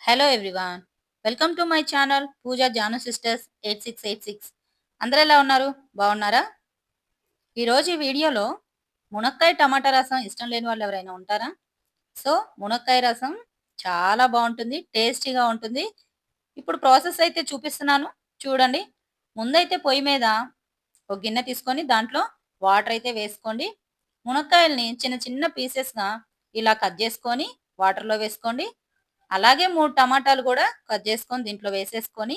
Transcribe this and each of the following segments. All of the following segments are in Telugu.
Hello everyone. Welcome to my channel Pooja Janu sisters 8686. అందరూ ఎలా ఉన్నారు? బాగున్నారా? ఈరోజు ఈ వీడియోలో మునక్కాయ టమాటా రసం ఇష్టం లేని వాళ్ళు ఎవరైనా ఉంటారా? సో మునక్కాయ రసం చాలా బాగుంటుంది, టేస్టీగా ఉంటుంది. ఇప్పుడు ప్రాసెస్ అయితే చూపిస్తున్నాను చూడండి. ముందైతే పొయ్యి మీద ఒక గిన్నె తీసుకొని దాంట్లో వాటర్ అయితే వేసుకోండి. మునక్కాయల్ని చిన్న చిన్న పీసెస్గా ఇలా కట్ చేసుకొని వాటర్లో వేసుకోండి. అలాగే 3 టమాటాలు కూడా కట్ చేసుకొని దీంట్లో వేసేసుకొని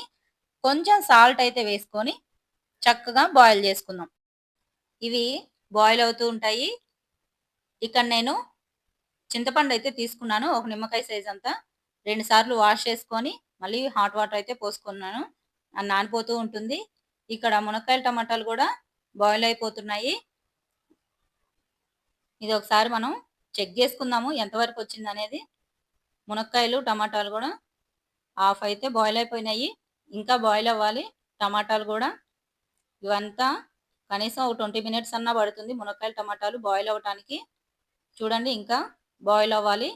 కొంచెం సాల్ట్ అయితే వేసుకొని చక్కగా బాయిల్ చేసుకుందాం. ఇవి బాయిల్ అవుతూ ఉంటాయి. ఇక్కడ నేను చింతపండు అయితే తీసుకున్నాను, ఒక నిమ్మకాయ సైజ్ అంతా. 2 సార్లు వాష్ చేసుకొని మళ్ళీ హాట్ వాటర్ అయితే పోసుకున్నాను. అది నానిపోతూ ఉంటుంది. ఇక్కడ మునక్కాయలు టమాటాలు కూడా బాయిల్ అయిపోతున్నాయి. ఇది ఒకసారి మనం చెక్ చేసుకుందాము ఎంతవరకు వచ్చింది అనేది. మునక్కాయలు టమాటాలు కూడా హాఫ్ అయితే బాయిల్ అయిపోయినాయి, ఇంకా బాయిల్ అవ్వాలి. టమాటాలు కూడా ఇవంతా కనీసం ఒక 20 మినిట్స్ అన్నా పడుతుంది మునక్కాయలు టమాటాలు బాయిల్ అవ్వటానికి. చూడండి ఇంకా బాయిల్ అవ్వాలి.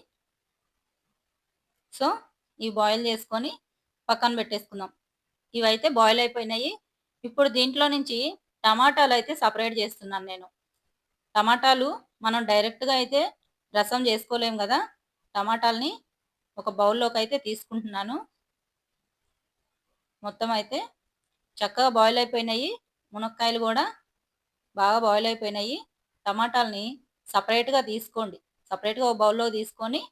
సో ఇవి బాయిల్ చేసుకొని పక్కన పెట్టేసుకుందాం. ఇవైతే బాయిల్ అయిపోయినాయి. ఇప్పుడు దీంట్లో నుంచి టమాటాలు అయితే సపరేట్ చేస్తున్నాను నేను. టమాటాలు మనం డైరెక్ట్గా అయితే రసం చేసుకోలేం కదా. టమాటాలని ఒక బౌల్లోకి అయితే తీసుకుంటున్నాను. మొత్తం అయితే చక్కగా బాయిల్ అయిపోయినాయి. మునక్కాయలు కూడా బాగా బాయిల్ అయిపోయినాయి. టమాటాలని సపరేట్గా తీసుకోండి. సపరేట్గా ఒక బౌల్లో తీసుకొని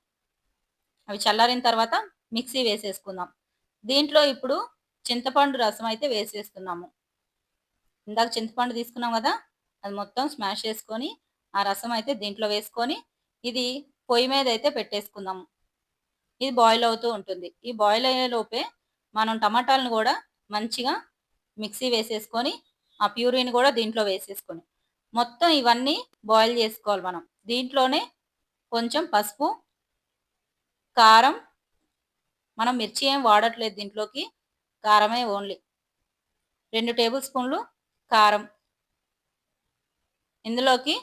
అవి చల్లారిన తర్వాత మిక్సీ వేసేసుకుందాం. దీంట్లో ఇప్పుడు చింతపండు రసం అయితే వేసేస్తున్నాము. ఇందాక చింతపండు తీసుకున్నాం కదా, అది మొత్తం స్మాష్ చేసుకొని ఆ రసం అయితే దీంట్లో వేసుకొని ఇది పొయ్యి మీద అయితే పెట్టేసుకుందాము. ఇది బాయిల్ అవుతూ ఉంటుంది. ఈ బాయిల్ అయ్యే లోపే మనం టమాటాలను కూడా మంచిగా మిక్సీ వేసేసుకొని ఆ ప్యూరీని కూడా దీంట్లో వేసేసుకొని మొత్తం ఇవన్నీ బాయిల్ చేసుకోవాలి మనం. దీంట్లోనే కొంచెం పసుపు, కారం, మనం మిర్చి ఏం వాడట్లేదు దీంట్లోకి, కారమే ఓన్లీ. 2 టేబుల్ స్పూన్లు కారం. ఇందులోకి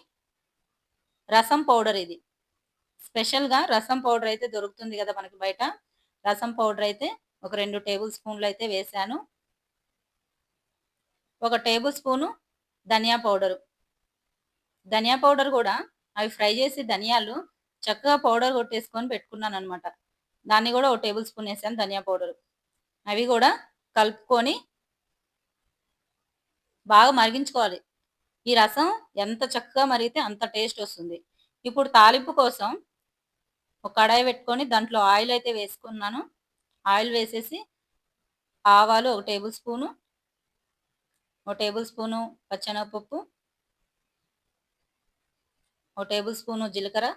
రసం పౌడర్, ఇది స్పెషల్గా రసం పౌడర్ అయితే దొరుకుతుంది కదా మనకి బయట. రసం పౌడర్ అయితే ఒక 2 టేబుల్ స్పూన్లు అయితే వేసాను. 1 టేబుల్ స్పూను ధనియా పౌడరు. ధనియా పౌడర్ కూడా అవి ఫ్రై చేసి ధనియాలు చక్కగా పౌడర్ కొట్టేసుకొని పెట్టుకున్నాను అనమాట. దాన్ని కూడా 1 టేబుల్ స్పూన్ వేసాను ధనియా పౌడరు. అవి కూడా కలుపుకొని బాగా మరిగించుకోవాలి. ఈ రసం ఎంత చక్కగా మరిగితే అంత టేస్ట్ వస్తుంది. ఇప్పుడు తాలింపు కోసం ఒక కడాయి పెట్టుకొని దాంట్లో ఆయిల్ అయితే వేసుకున్నాను. ఆయిల్ వేసేసి ఆవాలు 1 టేబుల్ స్పూను, 1 టేబుల్ స్పూను పచ్చెనగపప్పు, 1 టేబుల్ స్పూను జీలకర్ర.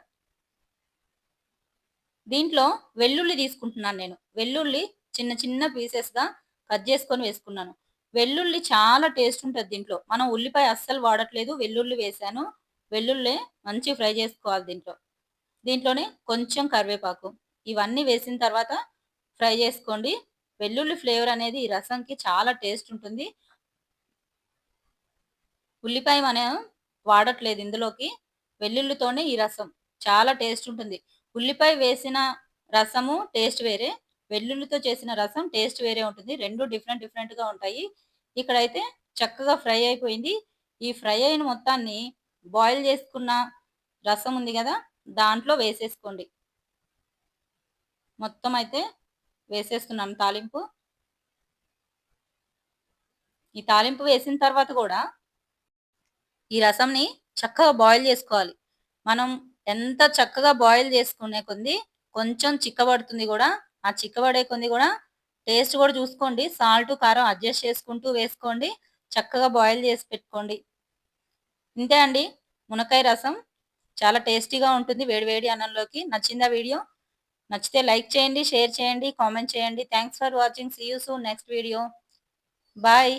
దీంట్లో వెల్లుల్లి తీసుకుంటున్నాను నేను. వెల్లుల్లి చిన్న చిన్న పీసెస్గా కట్ చేసుకొని వేసుకున్నాను. వెల్లుల్లి చాలా టేస్ట్ ఉంటుంది దీంట్లో. మనం ఉల్లిపాయ అస్సలు వాడట్లేదు, వెల్లుల్లి వేసాను. వెల్లుల్లి మంచి ఫ్రై చేసుకోవాలి దీంట్లో. దీంట్లోనే కొంచెం కరివేపాకు, ఇవన్నీ వేసిన తర్వాత ఫ్రై చేసుకోండి. వెల్లుల్లి ఫ్లేవర్ అనేది ఈ రసంకి చాలా టేస్ట్ ఉంటుంది. ఉల్లిపాయ మనం వాడట్లేదు ఇందులోకి, వెల్లుల్లితోనే ఈ రసం చాలా టేస్ట్ ఉంటుంది. ఉల్లిపాయ వేసిన రసము టేస్ట్ వేరే, వెల్లుల్లితో చేసిన రసం టేస్ట్ వేరే ఉంటుంది. రెండు డిఫరెంట్ డిఫరెంట్గా ఉంటాయి. ఇక్కడైతే చక్కగా ఫ్రై అయిపోయింది. ఈ ఫ్రై అయిన మొత్తాన్ని బాయిల్ చేసుకున్న రసం ఉంది కదా, దాంట్లో వేసేసుకోండి. మొత్తం అయితే వేసేస్తున్నాను తాలింపు. ఈ తాలింపు వేసిన తర్వాత కూడా ఈ రసంని చక్కగా బాయిల్ చేసుకోవాలి. మనం ఎంత చక్కగా బాయిల్ చేసుకునే కొద్దీ కొంచెం చిక్కబడుతుంది కూడా. ఆ చిక్కబడే కొద్దీ కూడా టేస్ట్ కూడా చూసుకోండి. సాల్ట్, కారం అడ్జస్ట్ చేసుకుంటూ వేసుకోండి. చక్కగా బాయిల్ చేసి పెట్టుకోండి. ఇంతే అండి, మునక్కాయ రసం చాలా టేస్టీగా ఉంటుంది వేడివేడి అన్నంలోకి. నచ్చిందా వీడియో? నచ్చితే లైక్ చేయండి, షేర్ చేయండి, కామెంట్ చేయండి. Thanks for watching. See you soon next video. Bye.